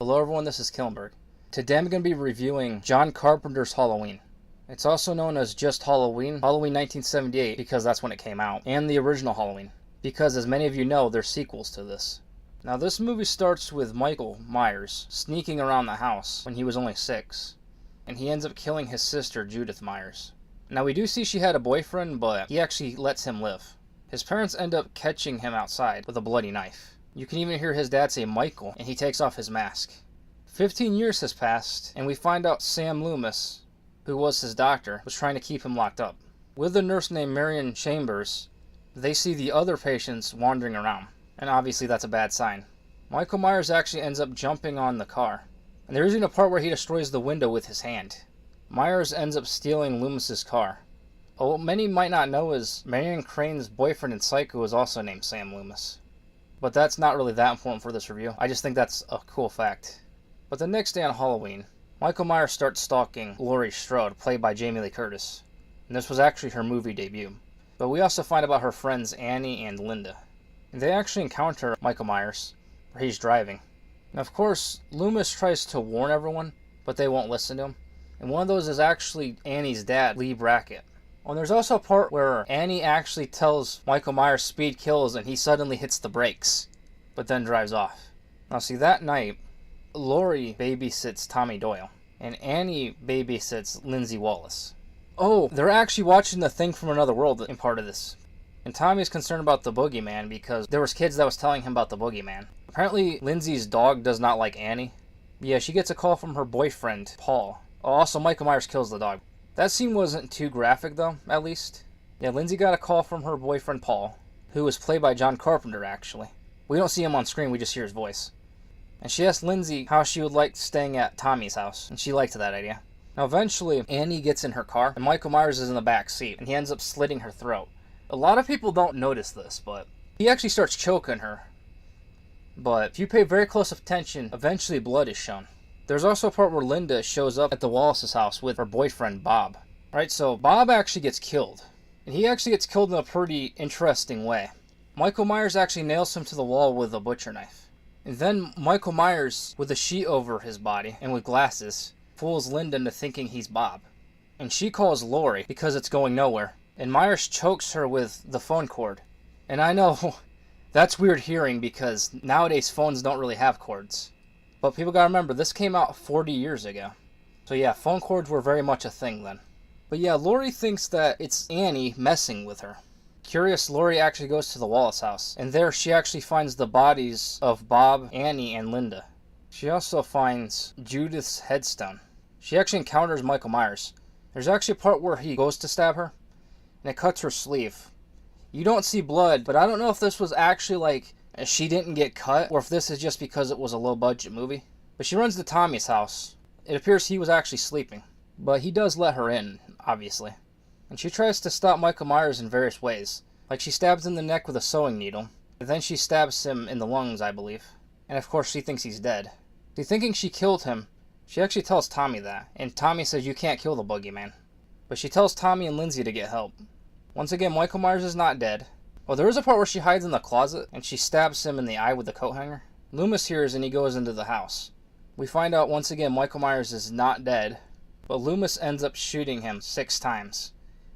Hello everyone, this is Killenberg. Today I'm going to be reviewing John Carpenter's Halloween. It's also known as just Halloween 1978 because that's when it came out, and the original Halloween, because as many of you know, there's sequels to this. Now this movie starts with Michael Myers sneaking around the house when he was only 6, and he ends up killing his sister Judith Myers. Now we do see she had a boyfriend, but he actually lets him live. His parents end up catching him outside with a bloody knife. You can even hear his dad say Michael, and he takes off his mask. 15 years has passed, and we find out Sam Loomis, who was his doctor, was trying to keep him locked up. With a nurse named Marion Chambers, they see the other patients wandering around, and obviously that's a bad sign. Michael Myers actually ends up jumping on the car, and there is even a part where he destroys the window with his hand. Myers ends up stealing Loomis's car. What many might not know is Marion Crane's boyfriend in Psycho is also named Sam Loomis. But that's not really that important for this review. I just think that's a cool fact. But the next day on Halloween, Michael Myers starts stalking Laurie Strode, played by Jamie Lee Curtis. And this was actually her movie debut. But we also find about her friends Annie and Linda. And they actually encounter Michael Myers, where he's driving. And of course, Loomis tries to warn everyone, but they won't listen to him. And one of those is actually Annie's dad, Lee Brackett. And there's also a part where Annie actually tells Michael Myers speed kills and he suddenly hits the brakes, but then drives off. Now see, that night, Laurie babysits Tommy Doyle, and Annie babysits Lindsay Wallace. Oh, they're actually watching The Thing from Another World in part of this. And Tommy's concerned about the boogeyman because there was kids that was telling him about the boogeyman. Apparently, Lindsay's dog does not like Annie. Yeah, she gets a call from her boyfriend, Paul. Oh, also, Michael Myers kills the dog. That scene wasn't too graphic though, at least. Yeah, Lindsay got a call from her boyfriend Paul, who was played by John Carpenter actually. We don't see him on screen, we just hear his voice. And she asked Lindsay how she would like staying at Tommy's house, and she liked that idea. Now eventually, Annie gets in her car, and Michael Myers is in the back seat, and he ends up slitting her throat. A lot of people don't notice this, but he actually starts choking her. But if you pay very close attention, eventually blood is shown. There's also a part where Linda shows up at the Wallace's house with her boyfriend, Bob. Right, so Bob actually gets killed. And he actually gets killed in a pretty interesting way. Michael Myers actually nails him to the wall with a butcher knife. And then Michael Myers, with a sheet over his body and with glasses, fools Linda into thinking he's Bob. And she calls Laurie because it's going nowhere. And Myers chokes her with the phone cord. And I know, that's weird hearing because nowadays phones don't really have cords. But people gotta remember, this came out 40 years ago. So yeah, phone cords were very much a thing then. But yeah, Laurie thinks that it's Annie messing with her. Curious, Laurie actually goes to the Wallace house, and there she actually finds the bodies of Bob, Annie, and Linda. She also finds Judith's headstone. She actually encounters Michael Myers. There's actually a part where he goes to stab her, and it cuts her sleeve. You don't see blood, but I don't know if this was actually like she didn't get cut, or if this is just because it was a low-budget movie. But she runs to Tommy's house. It appears he was actually sleeping. But he does let her in, obviously. And she tries to stop Michael Myers in various ways. Like she stabs him in the neck with a sewing needle. And then she stabs him in the lungs, I believe. And of course she thinks he's dead. See, thinking she killed him, she actually tells Tommy that. And Tommy says you can't kill the boogeyman. But she tells Tommy and Lindsay to get help. Once again, Michael Myers is not dead. Well, there is a part where she hides in the closet, and she stabs him in the eye with the coat hanger. Loomis hears, and he goes into the house. We find out once again Michael Myers is not dead, but Loomis ends up shooting him 6 times,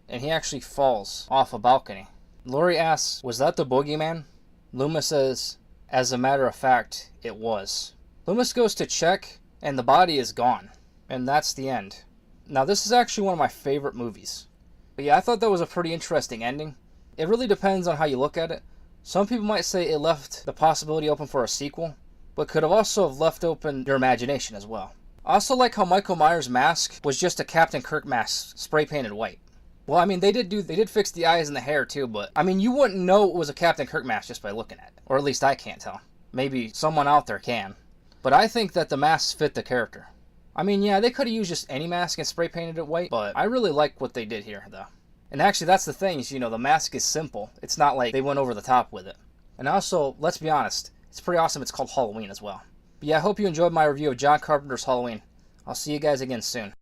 and he actually falls off a balcony. Laurie asks, was that the boogeyman? Loomis says, as a matter of fact, it was. Loomis goes to check, and the body is gone, and that's the end. Now, this is actually one of my favorite movies. But yeah, I thought that was a pretty interesting ending. It really depends on how you look at it. Some people might say it left the possibility open for a sequel, but could have also left open your imagination as well. I also like how Michael Myers' mask was just a Captain Kirk mask, spray painted white. Well, I mean, they did fix the eyes and the hair too, but I mean, you wouldn't know it was a Captain Kirk mask just by looking at it. Or at least I can't tell. Maybe someone out there can. But I think that the masks fit the character. I mean, yeah, they could have used just any mask and spray painted it white, but I really like what they did here, though. And actually, that's the thing, is, you know, the mask is simple. It's not like they went over the top with it. And also, let's be honest, it's pretty awesome it's called Halloween as well. But yeah, I hope you enjoyed my review of John Carpenter's Halloween. I'll see you guys again soon.